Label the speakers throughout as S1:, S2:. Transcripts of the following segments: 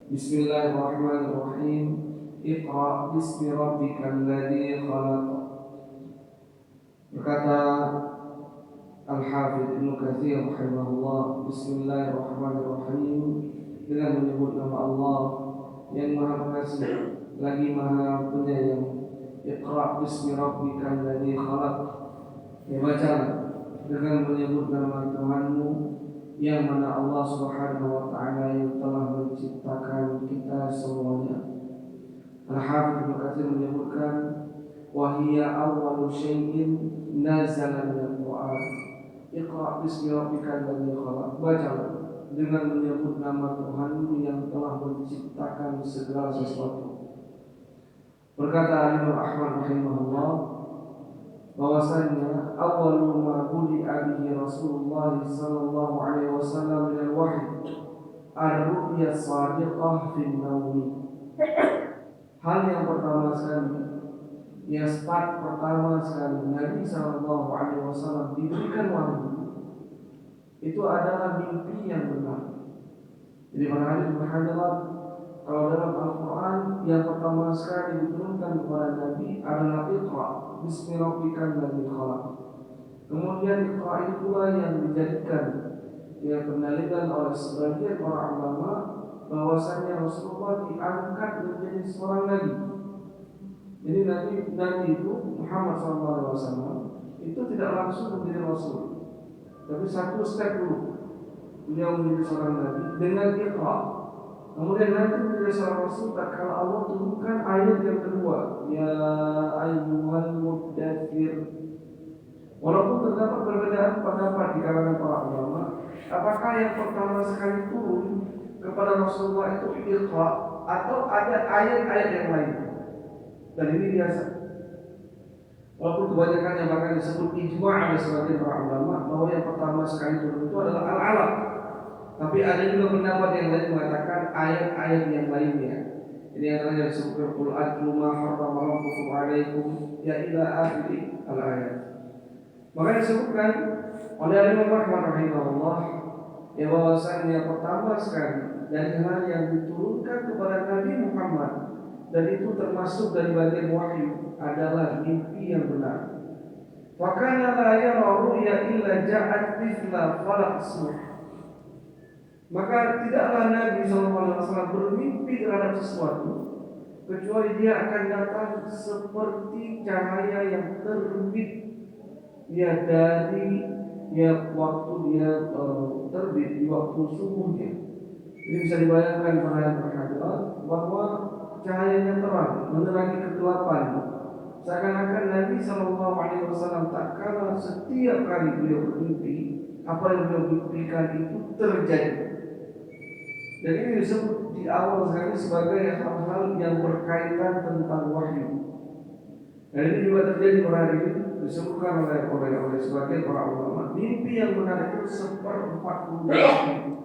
S1: Bismillahirrahmanirrahim. Iqra bismi rabbikal ladzi khalaq. Berkata Al-Hafidz Ibnu Katsir rahimahullah, Bismillahirrahmanirrahim, dengan menyebut nama Allah yang Maha Pengasih lagi Maha Penyayang. Iqra bismi rabbikal ladzi khalaq. Ya, baca dengan menyebut nama Tuhanmu yang mana Allah Subhanahu wa taala yang telah menciptakan kita semuanya. Al-Hafidz Ibnu Katsir menyebutkan wa hiya awwalu syai'in nazala minal Qur'an. Iqra bismi rabbikal ladzi khalaq. Baca dengan menyebut nama Tuhanmu yang telah menciptakan segala sesuatu. Berkata Imam Ahmad rahimahullah bahwasanya awwalu ma budi'a bihi Rasulullah sallallahu alaihi wasallam min al-wahyi ar-ru'ya shadiqah fi an-nawmi. Hal yang pertama sekali, yang start pertama sekali Nabi sallallahu alaihi wasallam diberikan wahyu itu adalah mimpi yang benar. Jadi para hadis berhadapan kalau dalam Al-Quran yang pertama sekali diturunkan kepada Nabi adalah Iqra bismi rabbikal ladzi khalaq. Kemudian Iqra itu pula yang dijadikan pendalilan oleh sebagian para ulama bahwasanya Rasulullah diangkat menjadi seorang nabi. Jadi Nabi itu Muhammad SAW itu tidak langsung menjadi Rasul, tapi satu step dulu beliau menjadi seorang nabi dengan Iqra. Kemudian nanti menjadi seorang Rasul tak kala Allah turunkan ayat yang kedua, ya ayyuhal muddatsir. Walaupun terdapat perbedaan pendapat di kalangan para ulama, apakah yang pertama sekali turun kepada Rasulullah itu Iqra atau ada ayat-ayat yang lain. Dan ini biasa. Walaupun kebanyakan yang bahkan disebut ijma' oleh sebagian para ulama bahwa yang pertama sekali turun itu adalah Al-Alaq. Tapi ada juga pendapat yang lain mengatakan ayat-ayat yang lainnya. Ini yang terakhir disebutkan qul atlu ma harrama rabbukum 'alaikum ya ila akhir al-ayat. Maka disebutkan oleh Imam Ahmad rahimahullah ya bahwasanya yang pertama sekali dari hal yang diturunkan kepada Nabi Muhammad dan itu termasuk dari bagian wahyu adalah mimpi yang benar. Wa kana la yara ru'ya illa ja'at mithla falaq subh. Maka tidaklah Nabi SAW bermimpi terhadap sesuatu kecuali dia akan datang seperti cahaya yang terbit dari waktu dia terbit di waktu subuhnya. Jadi bisa dibayangkan perhatian bahwa cahayanya terang menerangi kegelapan. Seakan-akan Nabi SAW tak kala setiap kali beliau bermimpi, apa yang beliau mimpikan itu terjadi. Dan ini disebut di awal sekali sebagai hal-hal yang berkaitan tentang wahyu. Dan ini juga terjadi pada hari ini disebutkan oleh sebagian para ulama. Mimpi yang benar itu 1/40 mimpi.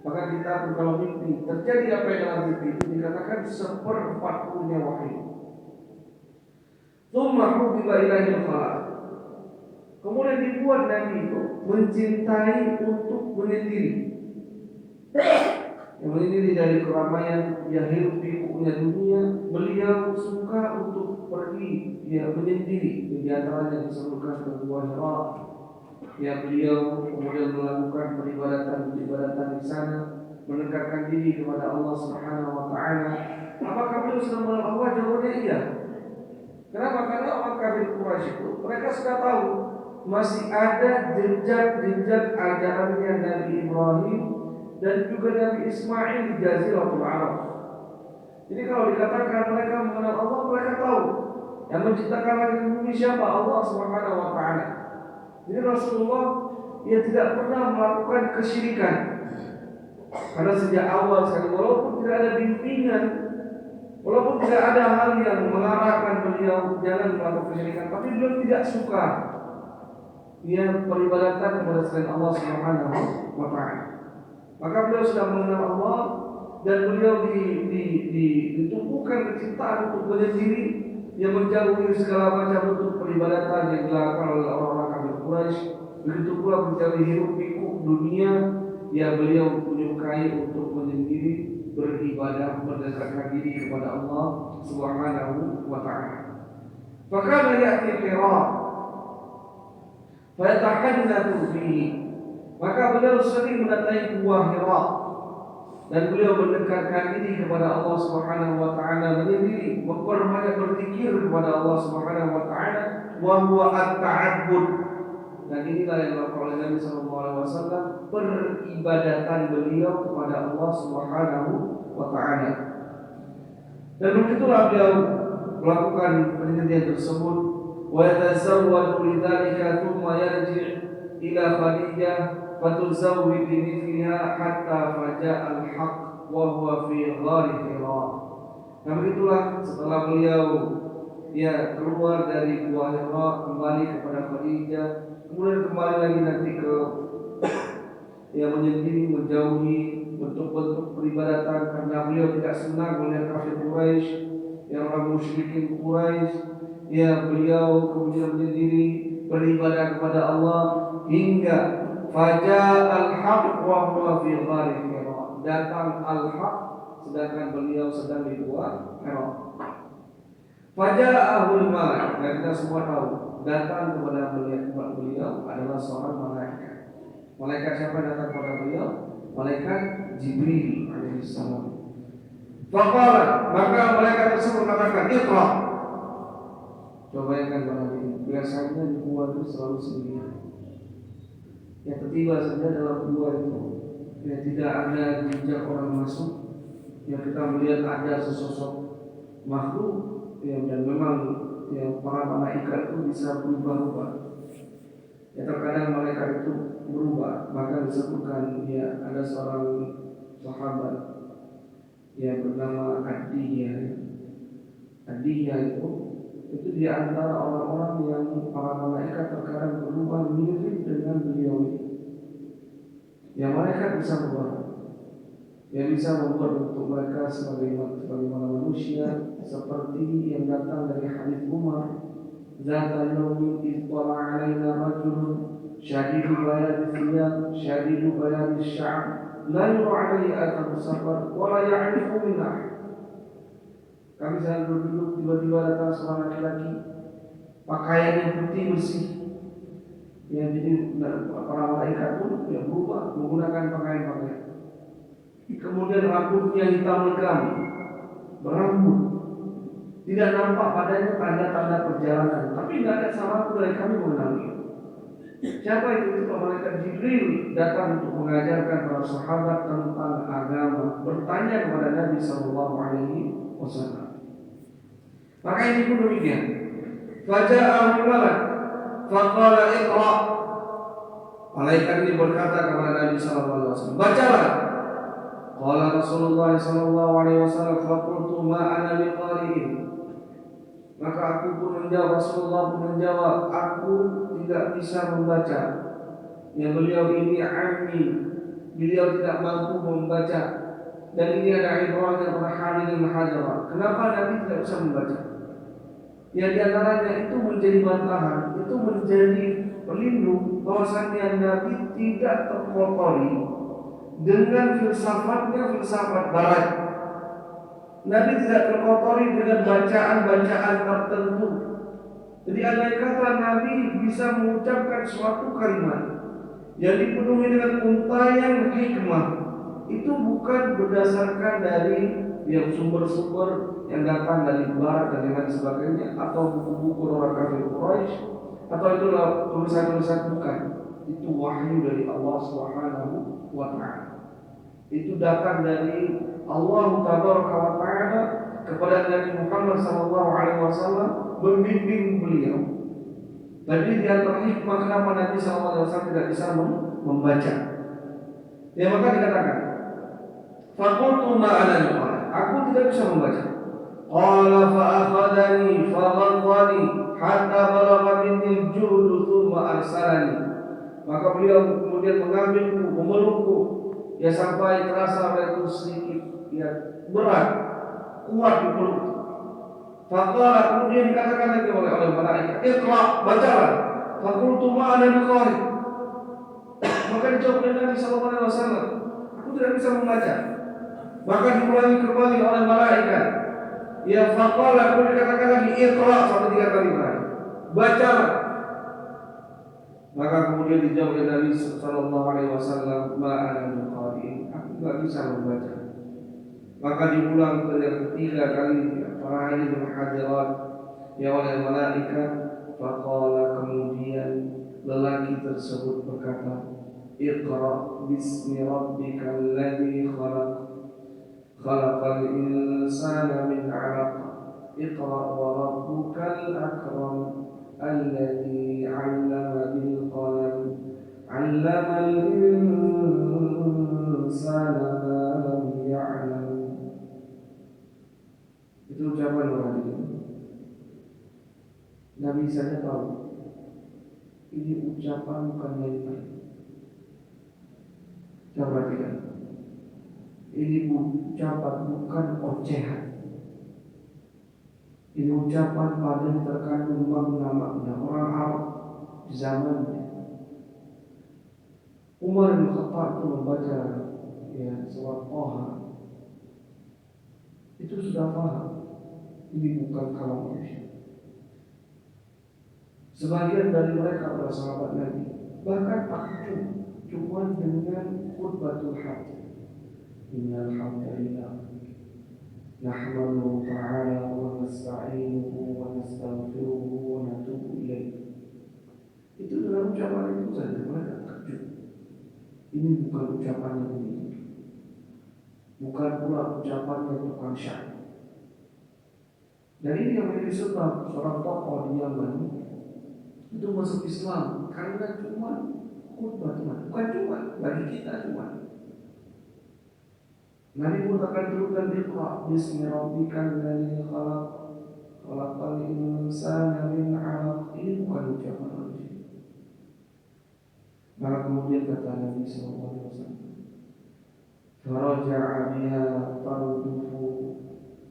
S1: Maka kita kalau mimpi terjadi apa yang dalam mimpi itu dikatakan 1/40-nya wahyu. Tsumma hubiba ilaihil khalaq. Kemudian dibuat Nabi itu mencintai untuk menyendiri. Yang menyendiri dari keramaian, dia hidup di kukunya dunia. Beliau suka untuk pergi, dia menyendiri. Di antaranya disebutkan ke Gua Hira. Ya, beliau kemudian melakukan peribadatan di sana, mendekatkan diri kepada Allah Subhanahu wa taala. Apakah beliau sudah mengenal Allah? Jawabannya iya. Kenapa? Karena orang kafir Quraisy itu mereka sudah tahu masih ada jejak-jejak ajarannya Nabi Ibrahim dan juga Nabi Ismail di Jaziratul Arab. Jadi kalau dikatakan mereka mengenal Allah, mereka tahu yang menciptakan langit dan bumi siapa? Allah Subhanahu wa taala. Jadi Rasulullah tidak pernah melakukan kesyirikan. Karena sejak awal sekali, walaupun tidak ada bimbingan, walaupun tidak ada hal yang mengarahkan beliau jangan melakukan kesyirikan, tapi beliau tidak suka peribadatan kepada selain Allah Subhanahu wa taala. Maka beliau sudah mengenal Allah dan beliau ditumpukan kecintaan untuk menyendiri yang menjauhi segala macam bentuk peribadatan yang dilakukan oleh orang-orang kafir Quraisy. Begitu pula menjauhi hiruk pikuk dunia, beliau menyukai untuk menyendiri beribadah mendekatkan diri kepada Allah Subhanahu wa taala. Fakana ya'ti Hira fa yatahaddatsu fihi. Maka beliau sering mendatangi gua Hira dan beliau mendekatkan diri kepada Allah Subhanahu wa taala, menyendiri, memperbanyak berzikir kepada Allah Subhanahu wa taala, wa huwa at-ta'abbud. Dan inilah yang dilakukan oleh Nabi sallallahu alaihi wasallam, peribadatan beliau kepada Allah Subhanahu wa taala. Dan begitulah beliau melakukan penyendirian tersebut. Wa yatazawwadu lidzalika thumma yarji' ila Khadijah fatuzawwid bimithliha hatta faja'a al-haq wa huwa fi ghari Hira. Nah begitulah setelah beliau keluar dari gua Hira, kembali kepada Khadijah, kemudian kembali lagi nanti ke menyendiri, menjauhi bentuk-bentuk peribadatan, karena beliau tidak senang melihat kafir Quraisy, orang musyrikin Quraisy. Beliau kemudian menyendiri beribadah kepada Allah hingga faja al-haq wa huwa fi ghari Hira. Datang al-haq sedangkan beliau sedang di gua Hira. Faja'ahul malak, dan kita semua tahu datang kepada beliau adalah seorang malaikat. Malaikat siapa datang kepada beliau? Malaikat Jibril alaihissalam. Faqala, maka malaikat tersebut mengatakan, "Iqra." Coba bayangkan barang ini. Biasanya di gua itu selalu sendirian. Yang ketiga saja dalam gua itu, tidak ada jejak orang masuk. Yang kita melihat ada sesosok makhluk, dan memang para malaikat itu bisa berubah-ubah. Terkadang malaikat itu berubah. Maka disebutkan ada seorang sahabat yang bernama Adiyah. Adiyah itu di antara orang-orang yang para malaikat terkadang berubah mirip dengan beliau ini. Yang malaikat bisa berubah, yang bisa membuat bentuk mereka sebagaimana manusia, seperti yang datang dari hadis Umar, "Zata yawmin ittala 'alaina rajulun syadidu bayadi thiyab, syadidu bayadi sya'b, la yura 'alaihi atharu safar, wa la ya'rifu minna." Kami sedang duduk, tiba-tiba datang seorang laki-laki, pakaiannya putih bersih. Jadi para malaikat pun berubah menggunakan pakaian-pakaian. Kemudian rambutnya hitam legam, berambut, tidak nampak padanya tanda-tanda perjalanan, tapi tidak ada salah pun dari kami mengenali. Siapa itu? Malaikat Jibril datang untuk mengajarkan para sahabat tentang agama, bertanya kepada Nabi sallallahu alaihi wasallam. Maka ini pun demikian. Faja'ahul malak faqala iqra. Malaikat ini berkata kepada Nabi sallallahu alaihi wasallam, "Bacalah." Qala Rasulullah sallallahu alaihi wasallam, "Faqultu ma ana biqari'in." Maka aku pun menjawab, Rasulullah pun menjawab, "Aku tidak bisa membaca." Yang beliau ini ammi, beliau tidak mampu membaca. Dan ini ada ibrah kepada Khalid bin Hajar. Kenapa Nabi tidak bisa membaca? Yang diantaranya itu menjadi bantahan, itu menjadi pelindung bahwasannya Nabi tidak terkotori dengan filsafat Barat. Nabi tidak terkotori dengan bacaan-bacaan tertentu. Jadi andai kata Nabi bisa mengucapkan suatu kalimat yang dipenuhi dengan untayan hikmah, itu bukan berdasarkan dari sumber-sumber yang datang dari Barat dan lain sebagainya, atau buku-buku orang kafir Quraisy, atau itulah tulisan-tulisan, bukan. Itu wahyu dari Allah Subhanahu wa taala. Itu datang dari Allah Tabaraka wa taala kepada Nabi Muhammad sallallahu alaihi wasallam, membimbing beliau. Jadi di antara hikmah kenapa Nabi sallallahu alaihi wasallam tidak bisa membaca. Maka dikatakan, "Faqultu ma ana biqari." Aku tidak bisa membaca. Qala fa akhadani fa ghaddani hatta balagha minni al-juhd thumma arsalani. Maka beliau kemudian mengambilku, memelukku, sampai terasa olehku sedikit berat, kuat di peluk. Faqala, kemudian dikatakan lagi oleh malaikat, "Iqra, bacalah." Faqultu ma ana biqari. Maka dijawab oleh Nabi sallallahu alaihi wasallam, "Aku tidak bisa membaca." Maka diulangi kembali oleh malaikat. Ya faqala, kemudian dikatakan lagi iqra sampai 3 kali lagi. Bacalah. Maka kemudian dijawab oleh Nabi sallallahu alaihi wasallam, ma ana biqari'in, aku enggak bisa membaca. Maka diulang yang ketiga kali para hadirin hadirat ya oleh malaikat. Faqala, kemudian lelaki tersebut berkata, Iqra bismi rabbikal ladzi khalaq, khalaqal insana min 'alaq, Iqra wa rabbukal akram, alladzi 'allama bil qalam, 'allamal insana ma lam ya'lam. Itu ucapan orang ini. Nabi saja tahu ini ucapan bukan main-main. Coba perhatikan. Ini ucapan bukan ocehan. Ini ucapan paling terkandung makna-makna orang Arab di zamannya. Umar bin Khattab itu membaca surat Thaha, itu sudah paham ini bukan kalam manusia. Sebagian dari mereka para sahabat Nabi bahkan takjub cuma dengan khutbatul hajj. Innal hamdalillah nahmaduhu ta'ala wa nasta'inuhu wa nastaghfiruhu wa natubu ilaih. Itu dalam ucapan itu saja mereka takjub. Ini bukan ucapan yang begini, bukan pula ucapan yang tukang syair. Dan ini yang menjadi sebab seorang tokoh di Yaman itu masuk Islam karena cuma khutbah, bukan cuma bagi kita cuma. Nabi pun akan turunkan Iqra bismi rabbikal ladzi khalaq, khalaqal insana min 'alaq. Ini bukan ucapan manusia. Maka kemudian kata Nabi sallallahu alaihi wasallam, faraja'a biha tardufu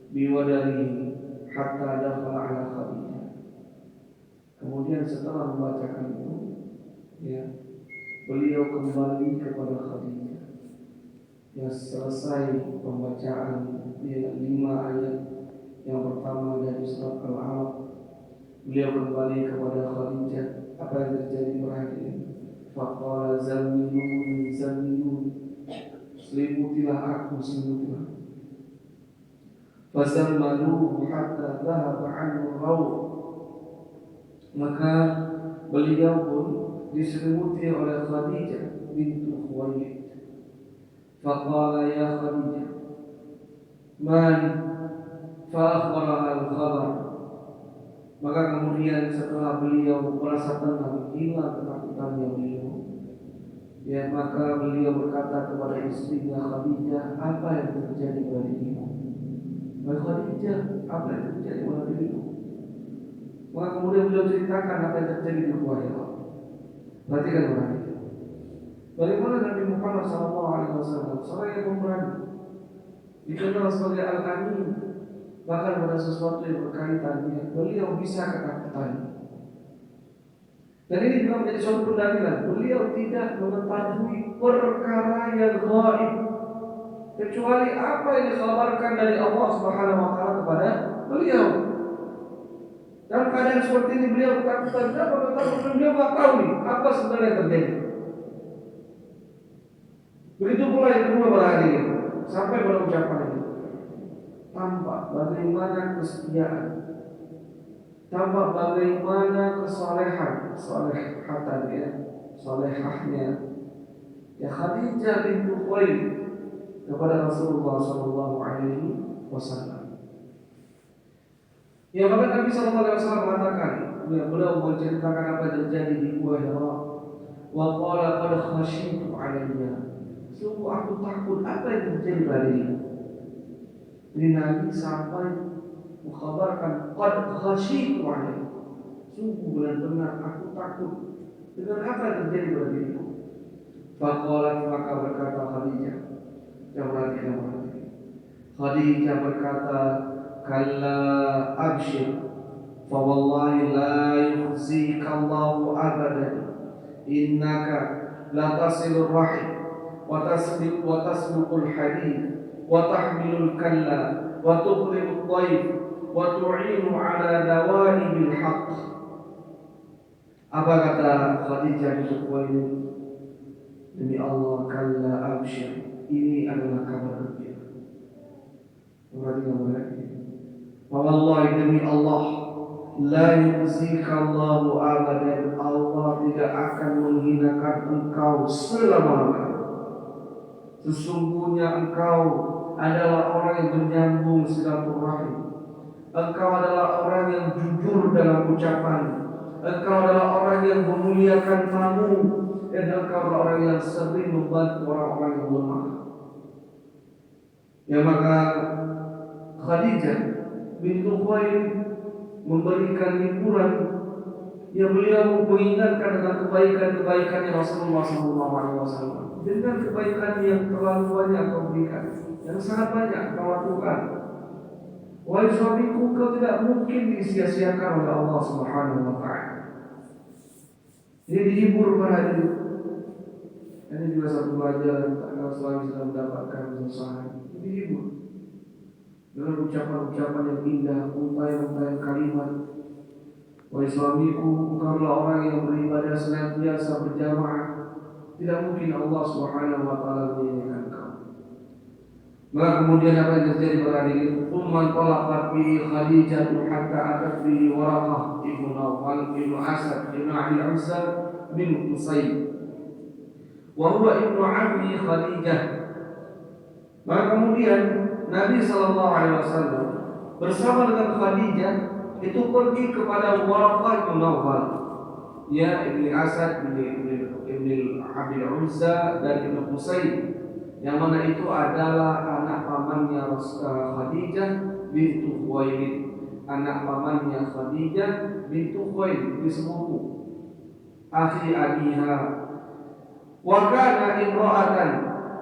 S1: biwadarihi hatta dakhala 'ala Khadijah. Kemudian setelah membacakan itu, beliau kembali kepada Khadijah. Selesai pembacaan 5 ayat yang pertama dari surat Al-Alaq, beliau kembali kepada Khadijah. Apa yang terjadi berhati? Faqala zammiluni zammiluni, selimutilah aku, selimutilah. Fazammaluhu hatta dhahaba 'anhu rawh. Maka beliau pun diselimuti oleh Khadijah bintu Khuwailid. Faqala ya Khadijah mali, fa'akhbaraha al-khabar. Maka kemudian setelah beliau merasa tenang, hilang ketakutannya beliau, maka beliau berkata kepada istrinya Khadijah, apa yang terjadi pada dirimu? Wahai Khadijah, apa yang terjadi pada dirimu? Maka kemudian beliau ceritakan apa yang terjadi di rumah Allah. Perhatikan orang ini. Bagaimana Nabi Muhammad SAW, seorang yang pemberani, dikenal sebagai Al-Amin, bahkan pada sesuatu yang berkaitannya beliau bisa ketakutan. Dan ini juga menjadi suatu pendalilan, beliau tidak mengetahui perkara yang gaib kecuali apa yang dikabarkan dari Allah Subhanahu wa taala kepada beliau. Dalam keadaan seperti ini beliau ketakutan, karena beliau tidak tahu nih apa sebenarnya yang terjadi. Begitu pula yang kedua berhari sampai pada ucapan ini, tampak bagaimana kesetiaan, tampak bagaimana kesolehan, solehahnya Khadijah bintu Khuwailid kepada Rasulullah sallallahu alaihi wasallam. Bahkan Nabi sallallahu alaihi wasallam mengatakan, beliau menceritakan apa yang terjadi di Gua Hira. Wa qala qad khashitu 'alayya. Sungguh aku takut apa yang terjadi pada dirimu. Ini Nabi sampai mengkhabarkan qad khashitu 'alayya. Sungguh benar-benar aku takut dengan apa yang terjadi pada dirimu. Faqalat, maka berkata Khadijah, Khadijah berkata, kalla abshir, fa wallahi la yukhzika Allahu abadan, innaka la tasilur rahim wa tasbiqul hadid wa tahmilul kalla wa tuqrimud dhaif wa tu'inu ala nawaibil haqq. Apa kata Khadijah di Khuwailid? Demi Allah, kalla abshir, ini adalah kabar gembira. Perhatikan lagi. Wallahi, demi Allah, la yuzika Allahu abadan, Allah tidak akan menghinakan engkau selama-lamanya. Sesungguhnya engkau adalah orang yang menyambung silaturahim. Engkau adalah orang yang jujur dalam ucapan. Engkau adalah orang yang memuliakan tamu. Dan engkau adalah orang yang sering membantu orang-orang yang lemah. Ya, maka Khadijah bintu Khuwailid memberikan hiburan yang beliau mengingatkan dengan kebaikan-kebaikannya Rasulullah SAW, dengan kebaikan yang terlalu banyak kau berikan, yang sangat banyak kau lakukan. Wahai suamiku, kau tidak mungkin disia-siakan oleh Allah Subhanahu wa Ta'ala. Ini dihibur pada diri. Ini juga satu pelajaran kalau suami sudah mendapatkan kesusahan, dihibur dengan ucapan-ucapan yang indah, untayan-untayan kalimat. Wahai suamiku, engkau adalah orang yang beribadah senantiasa berjamaah. Tidak mungkin Allah Subhanahu wa Ta'ala menyanyikan engkau. Maka kemudian apa yang terjadi pada hari ini? Umman talaqat bihi Khadijah hatta atat bihi Waraqah ibnu Nawfal ibnu Asad ibnu Abi Uzza bin Qusay wa huwa ibnu ammi Khadijah. Maka kemudian Nabi SAW bersama dengan Khadijah itu pergi kepada Waraqah bin Nawfal, ya, Ibni Asad Ibni Abi Uzza dan Ibnu Qusay, yang mana itu adalah anak pamannya Khadijah bintu Khuwailid, anak pamannya Khadijah bintu Khuwailid, di sepupu akhi abiha. Wa kana imra'atan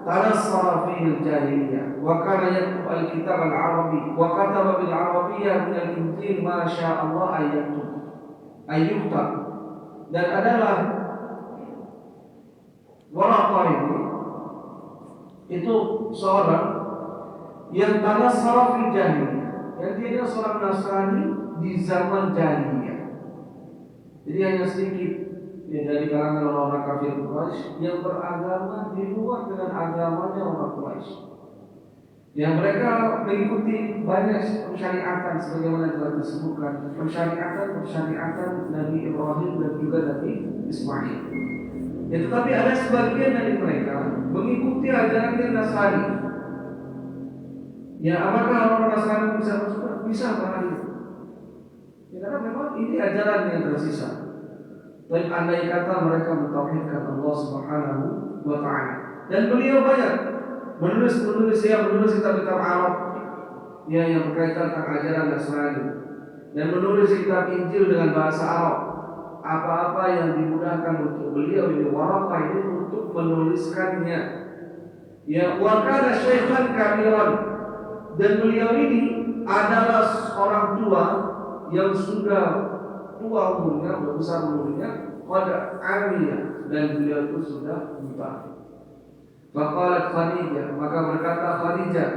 S1: tanassara fihi al-jahiliyah wa kana yaktub al-kitab al-arabi wa kataba bil arabiyyah min al-injil ma syaa Allah ayyuktab. Dan adalah Waraqah ini itu seorang yang tanassara fil jahiliyah, yang dia seorang Nasrani di zaman jahiliyah. Jadi hanya sedikit dari kalangan orang-orang kafir Quraisy yang beragama di luar dengan agamanya orang Quraisy, yang mereka mengikuti banyak pensyariatan sebagaimana telah disebutkan, pensyariatan Nabi Ibrahim dan juga Nabi Ismail. Ya, tetapi ada sebagian dari mereka mengikuti ajaran Nasrani. Ya, apakah orang Nasrani bisa masuk? Bisa, Pak. Ya, karena memang ini ajaran yang tersisa. Dan andai kata mereka mentauhidkan Allah Subhanahu wa Ta'ala. Dan beliau banyak menulis kitab-kitab Arab, ya, yang berkaitan tentang ajaran Nasrani, dan menulis kitab Injil dengan bahasa Arab. Apa-apa yang dimudahkan untuk beliau ini Waraqah ini untuk menuliskannya. Ya, wa kana syaikhan kabiran, dan beliau ini adalah seorang tua yang sudah tua umurnya, besar umurnya, qad amiyah, dan beliau itu sudah buta. Faqalat Khadijah, maka berkata Khadijah,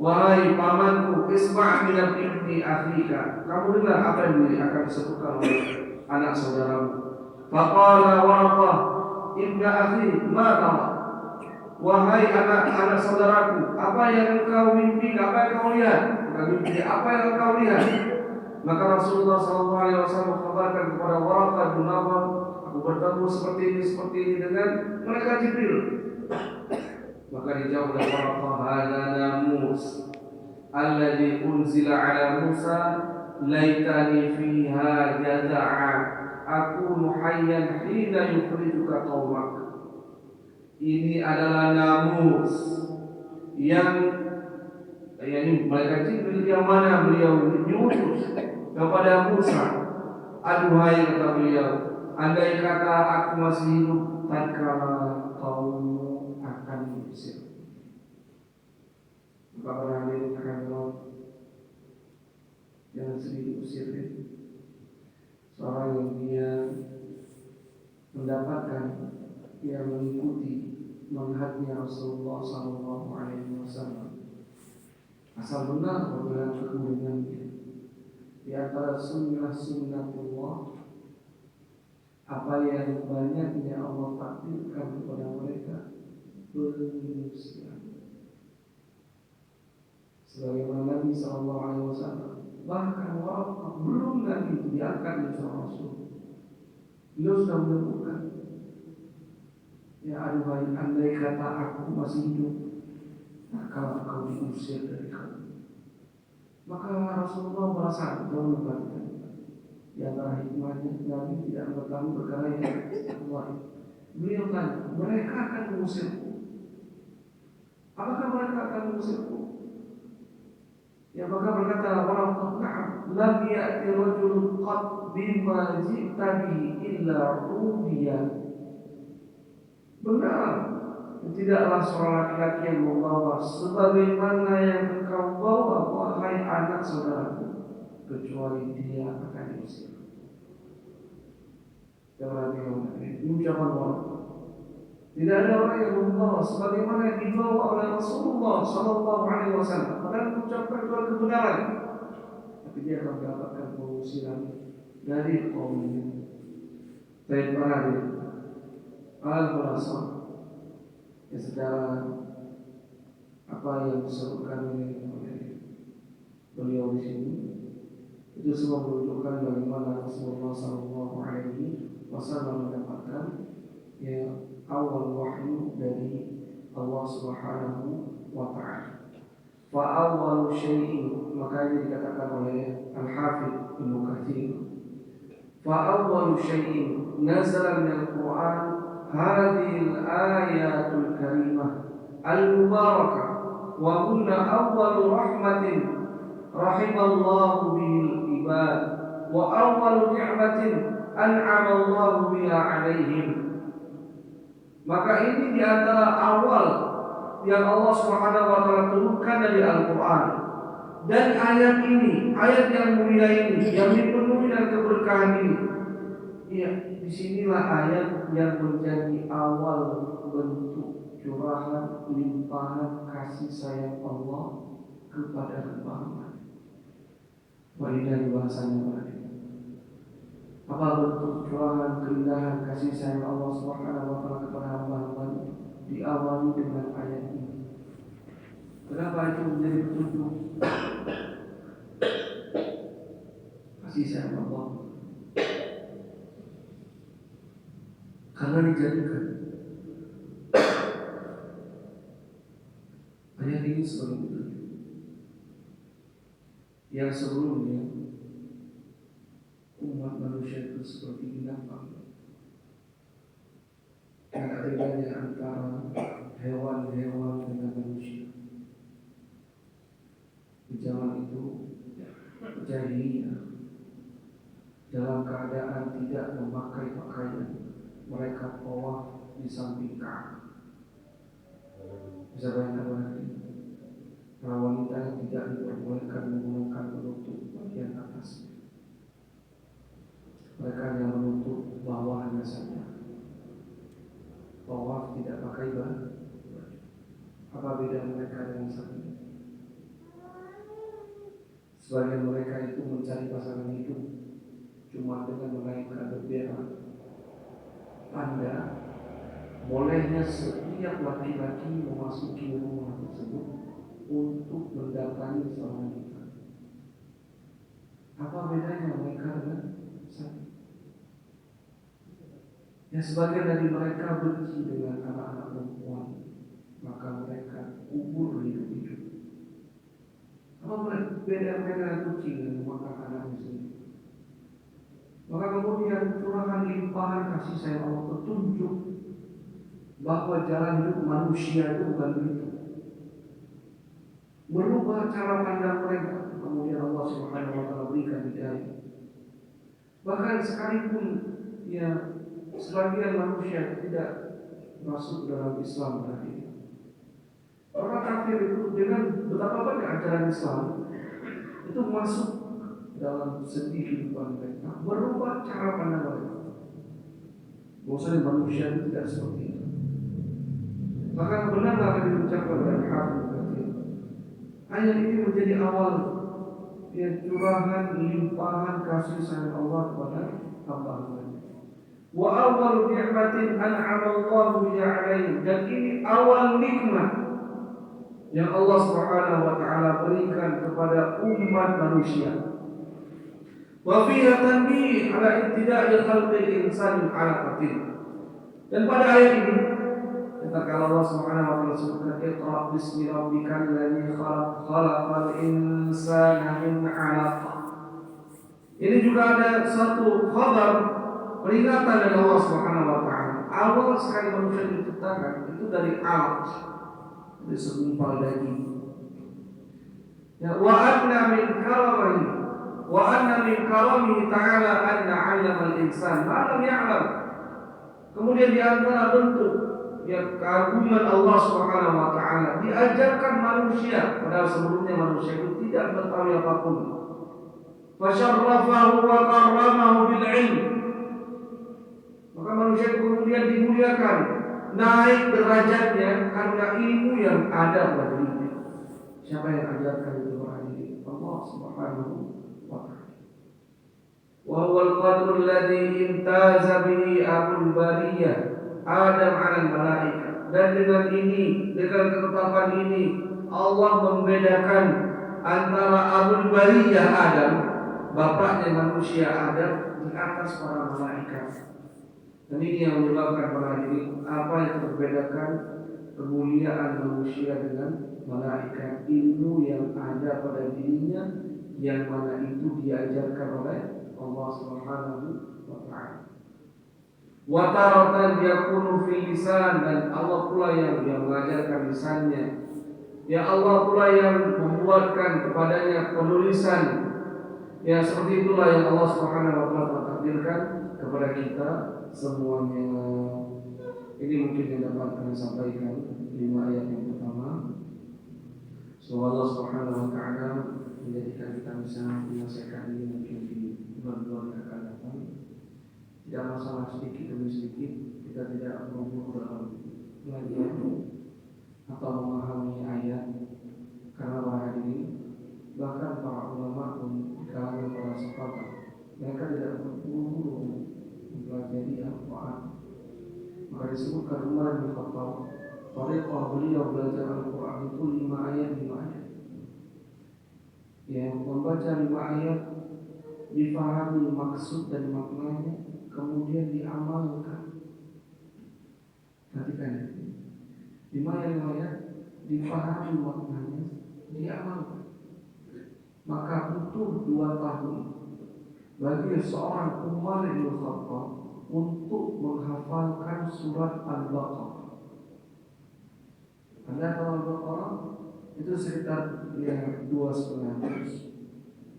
S1: wahai pamanku, isma' min ibni akhika, kamu dengar apa yang akan disebutkan oleh anak saudaramu. Faqala Waraqah ibnu akhi, ma tara, wahai anak saudaraku, apa yang engkau mimpi, apa yang kau lihat? Apa yang engkau lihat? Maka Rasulullah SAW mengkabarkan kepada Waraqah bin Nawfal, aku bertemu seperti ini dengan malaikat Jibril. Maka dijawab oleh Waraqah, hadza namus alladzi unzila ala Musa, laitani fiha jaza'a aku hayyan hina yukhrijuka qaumak. Ini adalah namus yang ini malaikat Jibril yang mana beliau diutus kepada Musa. Aduhai, kata beliau, andai kata aku masih hidup tatkala kaummu akan diusir. Maka hadirin akan jangan sedih diusir. Seorang yang dia mendapatkan, dia mengikuti manhajnya Rasulullah SAW, Asal benar berpegang teguh dengannya. Di antara sunnah-sunnatullah, apa yang banyaknya Allah takdirkan kepada mereka penyusian. Sebagaimana Nabi SAW, bahkan walaupun belum Nabi itu diangkat menjadi Rasul, beliau sudah menemukan, ya aduhai, andai kata aku masih hidup, maka engkau diusir dari kamu. Maka Rasulullah merasa terlupakan. Di antara hikmahnya, Nabi tidak mengetahui perkara yang Allah. Beliau tanya, mereka akan mengusirku. Apakah mereka akan mengusirku? Ya maka berkata orang lam ya'ti rajulun qad bima ji'ta bihi illa udiya. Benar, tidaklah seorang laki-laki yang membawa sebagaimana yang engkau bawa, wahai anak saudaraku, kecuali dia akan diusir. Ini ucapan Allah. Tidak ada orang yang membawa sebagaimana yang dibawa oleh Rasulullah SAW. Padahal mengucapkan kebenaran, tapi dia akan mendapatkan pengusiran dari kaumnya. Baik para hadirin, al-khulasan, ya secara apa yang disebutkan oleh beliau di sini, itu semua menunjukkan bagaimana Rasulullah SAW mendapatkan ya awal wahyu dari Allah Subhanahu wa Ta'ala. Fa awwalu syai'in, maka ini dikatakan oleh Al-Hafidz Ibnu Katsir, fa awwalu syai'in nazala min al-Qur'an hadhihi al-ayatul karimah al-mubarakah wa hunna awwalu rahmatin rahimallahu bihil ibad wa awwalu ni'matin an'ama Allahu biha 'alaihim. Maka ini di antara awal yang Allah Subhanahu wa Ta'ala turunkan dari Al-Quran. Dan ayat ini, ayat yang mulia ini, yang dipenuhi dengan keberkahan ini, ya, disinilah ayat yang menjadi awal bentuk curahan limpahan kasih sayang Allah kepada hamba-hamba. Walillahi bahasanya berarti. Apa bentuk curahan keindahan kasih sayang Allah Subhanahu wa Ta'ala kepada hamba-hamba diawali dengan ayat ini. Kenapa itu menjadi petunjuk kasih sayang Allah? Karena dijadikan ayat ini sebagai petunjuk yang sebelumnya umat manusia itu seperti binatang. Tidak bedanya antara hewan-hewan dengan manusia. Di zaman itu jahiliyah, dalam keadaan tidak memakai pakaian, mereka tawaf di samping Ka'bah. Bisa bayangkan lagi, para wanita tidak diperbolehkan menggunakan penutup bagian atasnya. Mereka yang menutup bawahnya saja. Tawaf tidak pakai baju. Apa beda mereka dengan sapi? Sebagian mereka itu mencari pasangan hidup cuma dengan menaikkan bendera tanda bolehnya setiap laki-laki memasuki rumah tersebut untuk mendatangi seorang wanita. Apa bedanya mereka dengan sapi? Ya sebagian dari mereka benci dengan anak-anak perempuan, maka mereka kubur hidup-hidup. Apa beda kucing dengan memakan anaknya sendiri? Maka kemudian curahan limpahan kasih sayang Allah petunjuk bahwa jalan hidup manusia itu bukan begitu. Merubah cara pandang mereka, kemudian Allah Subhanahu wa Ta'ala berikan hidayah. Bahkan sekalipun ya sebagian manusia tidak masuk dalam Islam tadi. Orang kafir itu dengan betapa banyak ajaran Islam itu masuk dalam segi kehidupan mereka, merubah cara pandang mereka. Bahwasanya manusia itu tidak seperti itu. Maka benar apa yang diucapkan oleh Al-Hafidz Ibnu Katsir. Ayat ini menjadi awal curahan limpahan kasih sayang Allah kepada hamba-hambanya. Wa awwalu ni'matin an'ama Allahu biha 'alaihi, dan ini awal nikmat yang Allah Subhanahu wa taala berikan kepada umat manusia. Wa fiha tanbih ala ibtida'i khalqil insani 'alaqatin. Dan pada ayat ini kalau Allah Subhanahu wa taala sebutkan Iqra bismi rabbikal ladzi khalaq khalaqal insana min 'alaq. Ini juga ada satu khabar peringatan dari Allah Subhanahu wa taala. Awal sekali manusia diciptakan itu dari 'alaq, dari segumpal daging. Ya, wa anna min karamihi ta'ala anna 'allama al-insan ma lam ya'lam. Kemudian di antara bentuk keagungan Allah Subhanahu wa taala diajarkan manusia, padahal sebelumnya manusia itu tidak mengetahui apapun. Fasyarrafahu wa karramahu bil ilm. Maka manusia kemudian dimuliakan, naik derajatnya karena ilmu yang ada pada dirinya. Siapa yang ajarkan itu hari? Allah Subhanahu wa taala. Wa huwal qadrul ladzi imtaza bihi abul bariyah Adam 'alal malaikah. Dan dengan ini, dengan ketetapan ini, Allah membedakan antara abul bariyah Adam, bapaknya manusia Adam, di atas para malaikat. Dan ini yang menyebabkan para hadirin, apa yang membedakan kemuliaan manusia dengan malaikat, ilmu yang ada pada dirinya, yang mana itu diajarkan oleh Allah Subhanahu wa taala. Wa taratan yakunu fil lisan, dan Allah pula yang mengajarkan lisannya. Ya Allah pula yang membuatkan kepadanya penulisan. Ya seperti itulah yang Allah Subhanahu wa taala takdirkan kepada kita semuanya. Ini mungkin yang dapat kami sampaikan 5 ayat yang pertama. Semoga Allah Subhanahu wa taala menjadikan kita bisa menyelesaikan ini mungkin di bulan-bulan yang akan datang. Tidak masalah sedikit demi sedikit, kita tidak perlu dalam belajar atau memahami ayat, karena para ini bahkan para ulama pun di kalangan para sahabat mereka tidak berburu mempelajari Al-Quran. Maka disebutkan Umar bin Khattab, tariqah beliau belajar Al-Quran itu 5 ayat. Yang membaca 5 ayat, difahami maksud dan maknanya, kemudian diamalkan. Perhatikan, 5 ayat difahami maknanya, diamalkan. Maka butuh 2 tahun bagi seorang Umar bin Khattab untuk menghafalkan surat Al-Baqarah. Anda tahu Al-Baqarah itu sekitar 2,5 juz.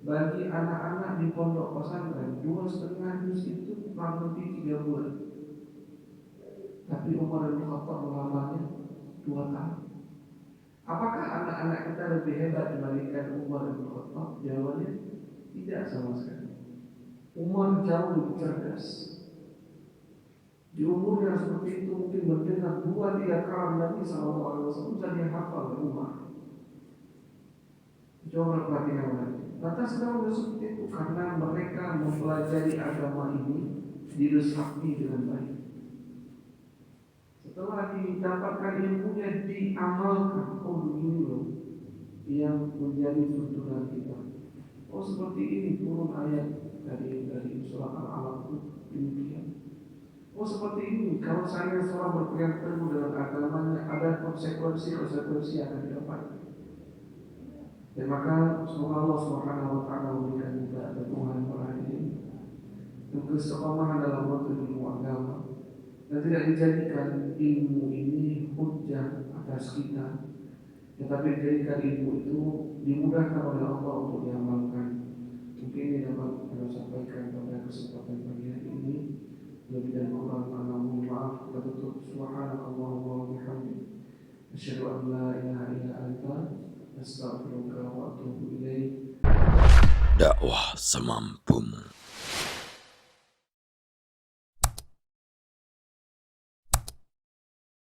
S1: Bagi anak-anak di pondok pesantren 2,5 juz itu kurang lebih 3 bulan. Tapi Umar bin Khattab menghafalnya 2 tahun. Apakah anak-anak kita lebih hebat dibandingkan Umar bin Khattab? Jawabannya tidak sama sekali. Umar jauh lebih cerdas. Di umur yang seperti itu mungkin mendengar 2-3 kalam Nabi SAW bisa dihafal oleh Umar. Coba perhatikan lagi. Lantas kenapa seperti itu? Karena mereka mempelajari agama ini diresapi dengan baik. Setelah didapatkan ilmunya, diamalkan. Oh begini loh yang menjadi tuntunan kita. Oh seperti ini turun ayat dari surat Al-Alaq itu demikian. Oh seperti ini, kalau saya seorang berpegang teguh dengan agamanya, ada konsekuensi yang akan didapatkan. Dan maka semoga Allah Subhanahu wa taala memberikan kita Tuhan para ini dan keistiqomahan dalam menuntut ilmu agama, dan tidak dijadikan ilmu ini hujjah atas kita, tetapi dijadikan ilmu itu dimudahkan oleh Allah untuk diamalkan. Mungkin ini dapat kita sampaikan pada kesempatan pagi hari ini. Lebih dan kurang mohon maaf. Kita tutup. Subhanakallahumma wa bihamdika, asyhadu an la ilaha illa anta, astaghfiruka wa atubu ilaik.
S2: Dakwah semampumu.